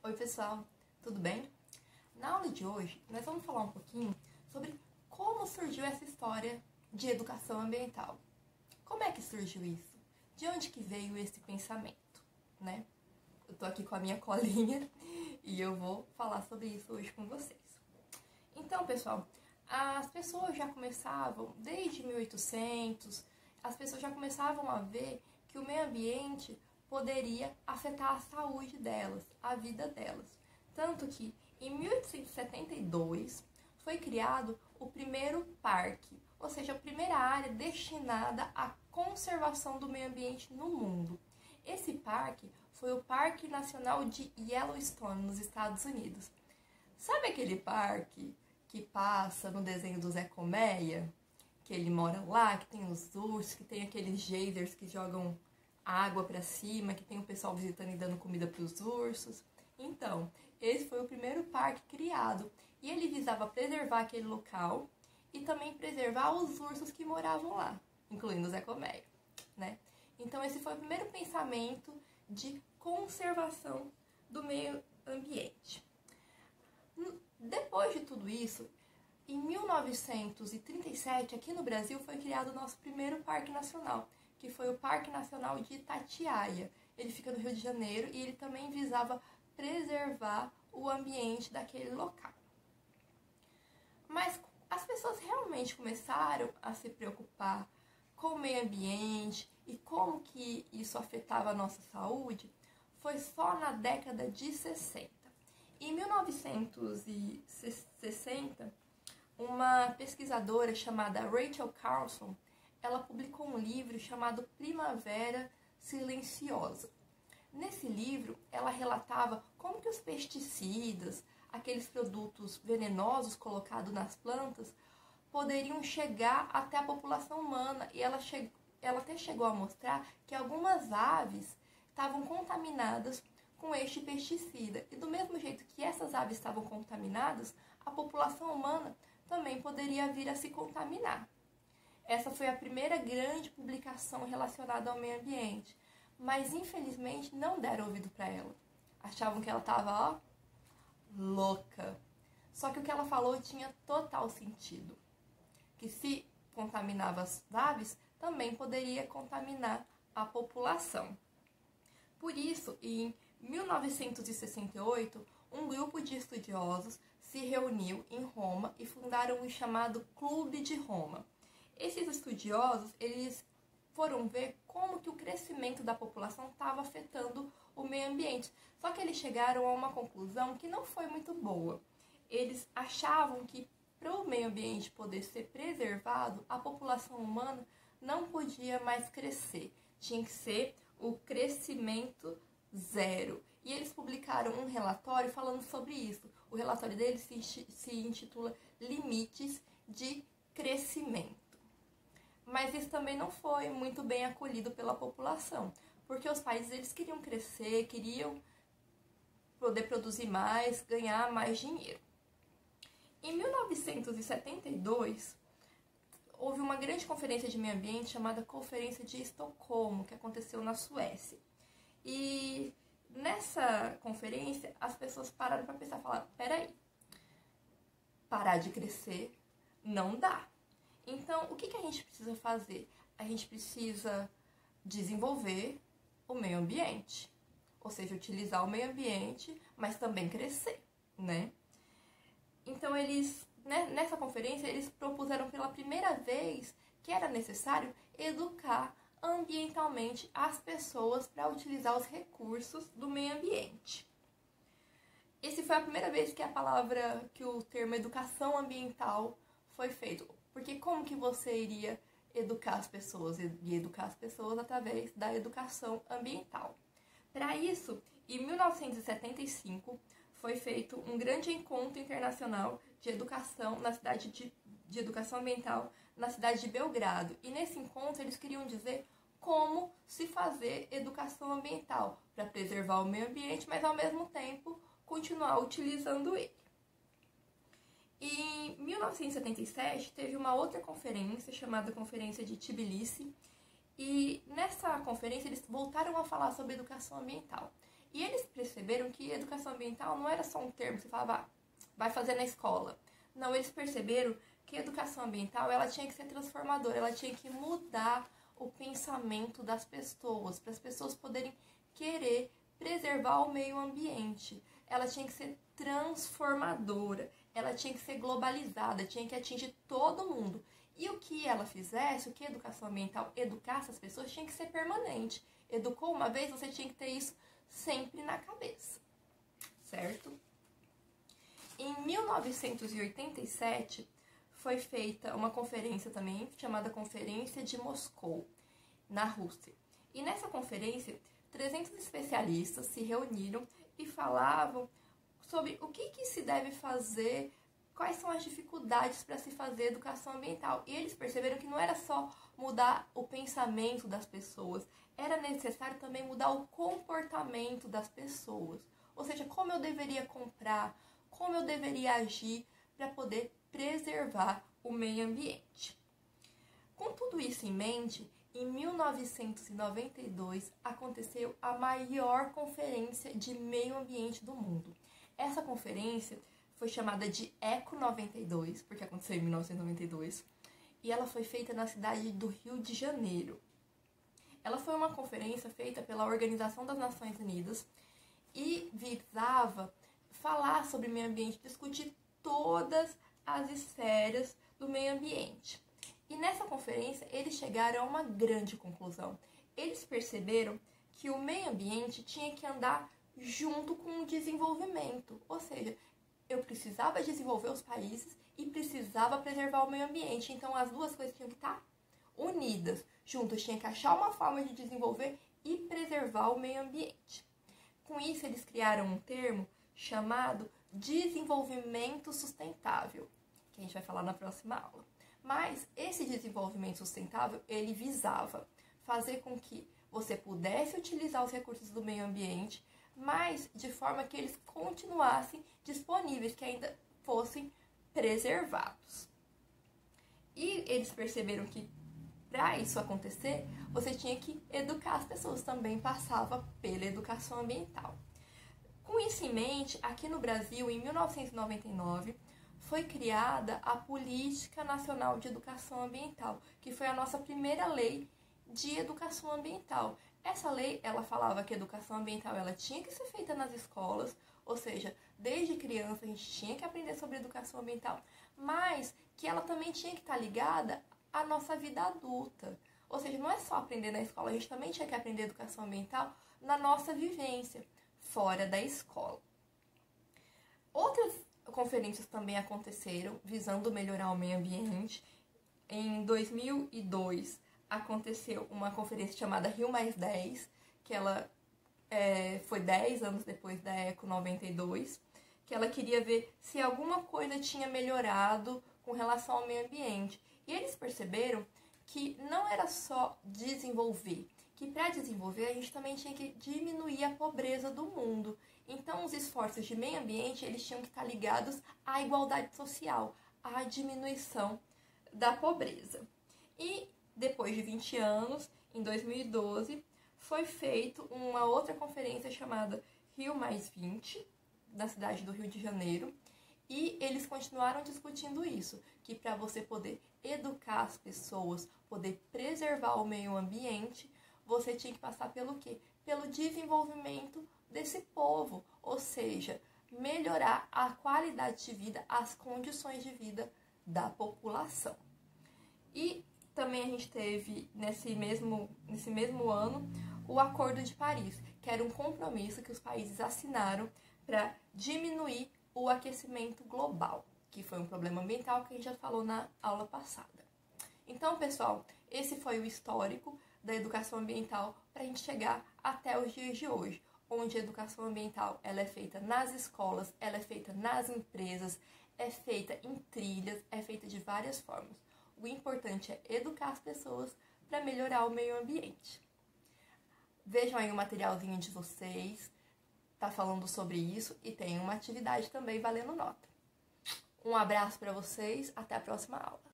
Oi pessoal, tudo bem? Na aula de hoje nós vamos falar um pouquinho sobre como surgiu essa história de educação ambiental. Como é que surgiu isso? De onde que veio esse pensamento, né? Eu tô aqui com a minha colinha e eu vou falar sobre isso hoje com vocês. Então, pessoal, as pessoas já começavam, desde 1800, as pessoas já começavam a ver que o meio ambiente poderia afetar a saúde delas, a vida delas. Tanto que, em 1872, foi criado o primeiro parque, ou seja, a primeira área destinada à conservação do meio ambiente no mundo. Esse parque foi o Parque Nacional de Yellowstone, nos Estados Unidos. Sabe aquele parque que passa no desenho do Zé Colmeia? Que ele mora lá, que tem os ursos, que tem aqueles geysers que jogam água para cima, que tem o pessoal visitando e dando comida para os ursos. Então, esse foi o primeiro parque criado e ele visava preservar aquele local e também preservar os ursos que moravam lá, incluindo o Zé Colmeia, né? Então, esse foi o primeiro pensamento de conservação do meio ambiente. Depois de tudo isso, em 1937, aqui no Brasil, foi criado o nosso primeiro parque nacional, que foi o Parque Nacional de Itatiaia. Ele fica no Rio de Janeiro e ele também visava preservar o ambiente daquele local. Mas as pessoas realmente começaram a se preocupar com o meio ambiente e como que isso afetava a nossa saúde foi só na década de 60. Em 1960, uma pesquisadora chamada Rachel Carson, ela publicou um livro chamado Primavera Silenciosa. Nesse livro, ela relatava como que os pesticidas, aqueles produtos venenosos colocados nas plantas, poderiam chegar até a população humana. E ela até chegou a mostrar que algumas aves estavam contaminadas com este pesticida. E do mesmo jeito que essas aves estavam contaminadas, a população humana também poderia vir a se contaminar. Essa foi a primeira grande publicação relacionada ao meio ambiente, mas infelizmente não deram ouvido para ela. Achavam que ela estava, louca. Só que o que ela falou tinha total sentido. Que se contaminava as aves, também poderia contaminar a população. Por isso, em 1968, um grupo de estudiosos se reuniu em Roma e fundaram o chamado Clube de Roma. Esses estudiosos, eles foram ver como que o crescimento da população estava afetando o meio ambiente. Só que eles chegaram a uma conclusão que não foi muito boa. Eles achavam que para o meio ambiente poder ser preservado, a população humana não podia mais crescer. Tinha que ser o crescimento zero. E eles publicaram um relatório falando sobre isso. O relatório deles se intitula Limites de Crescimento. Mas isso também não foi muito bem acolhido pela população, porque os países eles queriam crescer, queriam poder produzir mais, ganhar mais dinheiro. Em 1972, houve uma grande conferência de meio ambiente chamada Conferência de Estocolmo, que aconteceu na Suécia. E nessa conferência, as pessoas pararam para pensar e falaram, peraí, parar de crescer não dá. Então, o que a gente precisa fazer? A gente precisa desenvolver o meio ambiente, ou seja, utilizar o meio ambiente, mas também crescer, né? Então, nessa conferência, eles propuseram pela primeira vez que era necessário educar ambientalmente as pessoas para utilizar os recursos do meio ambiente. Essa foi a primeira vez que o termo educação ambiental foi feito. Porque como que você iria educar as pessoas? E educar as pessoas através da educação ambiental. Para isso, em 1975, foi feito um grande encontro internacional de educação de educação ambiental na cidade de Belgrado. E nesse encontro eles queriam dizer como se fazer educação ambiental para preservar o meio ambiente, mas ao mesmo tempo continuar utilizando ele. Em 1977, teve uma outra conferência, chamada Conferência de Tbilisi, e nessa conferência eles voltaram a falar sobre educação ambiental. E eles perceberam perceberam que educação ambiental não era só um termo que você falava, vai fazer na escola. Não, eles perceberam que a educação ambiental ela tinha que ser transformadora, ela tinha que mudar o pensamento das pessoas, para as pessoas poderem querer preservar o meio ambiente. Ela tinha que ser transformadora, ela tinha que ser globalizada, tinha que atingir todo mundo. E o que ela fizesse, o que a educação ambiental educasse as pessoas, tinha que ser permanente. Educou uma vez, você tinha que ter isso sempre na cabeça, certo? Em 1987, foi feita uma conferência também, chamada Conferência de Moscou, na Rússia. E nessa conferência, 300 especialistas se reuniram e falavam sobre o que se deve fazer, quais são as dificuldades para se fazer educação ambiental. E eles perceberam que não era só mudar o pensamento das pessoas, era necessário também mudar o comportamento das pessoas. Ou seja, como eu deveria comprar, como eu deveria agir para poder preservar o meio ambiente. Com tudo isso em mente, em 1992 aconteceu a maior conferência de meio ambiente do mundo. Essa conferência foi chamada de Eco 92, porque aconteceu em 1992, e ela foi feita na cidade do Rio de Janeiro. Ela foi uma conferência feita pela Organização das Nações Unidas e visava falar sobre meio ambiente, discutir todas as esferas do meio ambiente. E nessa conferência eles chegaram a uma grande conclusão. Eles perceberam que o meio ambiente tinha que andar junto com o desenvolvimento, ou seja, eu precisava desenvolver os países e precisava preservar o meio ambiente. Então as duas coisas tinham que estar unidas, juntas, tinha que achar uma forma de desenvolver e preservar o meio ambiente. Com isso eles criaram um termo chamado desenvolvimento sustentável, que a gente vai falar na próxima aula. Mas esse desenvolvimento sustentável, ele visava fazer com que você pudesse utilizar os recursos do meio ambiente, mas de forma que eles continuassem disponíveis, que ainda fossem preservados. E eles perceberam que para isso acontecer, você tinha que educar as pessoas, também passava pela educação ambiental. Com isso em mente, aqui no Brasil, em 1999, foi criada a Política Nacional de Educação Ambiental, que foi a nossa primeira lei de educação ambiental. Essa lei, ela falava que a educação ambiental ela tinha que ser feita nas escolas, ou seja, desde criança a gente tinha que aprender sobre educação ambiental, mas que ela também tinha que estar ligada à nossa vida adulta. Ou seja, não é só aprender na escola, a gente também tinha que aprender educação ambiental na nossa vivência, fora da escola. Outras conferências também aconteceram visando melhorar o meio ambiente. Em 2002 aconteceu uma conferência chamada Rio+10, que ela foi 10 anos depois da Eco 92, que ela queria ver se alguma coisa tinha melhorado com relação ao meio ambiente. E eles perceberam que não era só desenvolver, que para desenvolver a gente também tinha que diminuir a pobreza do mundo. Então os esforços de meio ambiente eles tinham que estar ligados à igualdade social, à diminuição da pobreza. E depois de 20 anos, em 2012, foi feita uma outra conferência chamada Rio+20, na cidade do Rio de Janeiro, e eles continuaram discutindo isso, que para você poder educar as pessoas, poder preservar o meio ambiente, você tinha que passar pelo quê? Pelo desenvolvimento desse povo, ou seja, melhorar a qualidade de vida, as condições de vida da população. E também a gente teve, nesse mesmo ano, o Acordo de Paris, que era um compromisso que os países assinaram para diminuir o aquecimento global, que foi um problema ambiental que a gente já falou na aula passada. Então, pessoal, esse foi o histórico da educação ambiental para a gente chegar até os dias de hoje, onde a educação ambiental ela é feita nas escolas, ela é feita nas empresas, é feita em trilhas, é feita de várias formas. O importante é educar as pessoas para melhorar o meio ambiente. Vejam aí o materialzinho de vocês, tá falando sobre isso e tem uma atividade também valendo nota. Um abraço para vocês, até a próxima aula.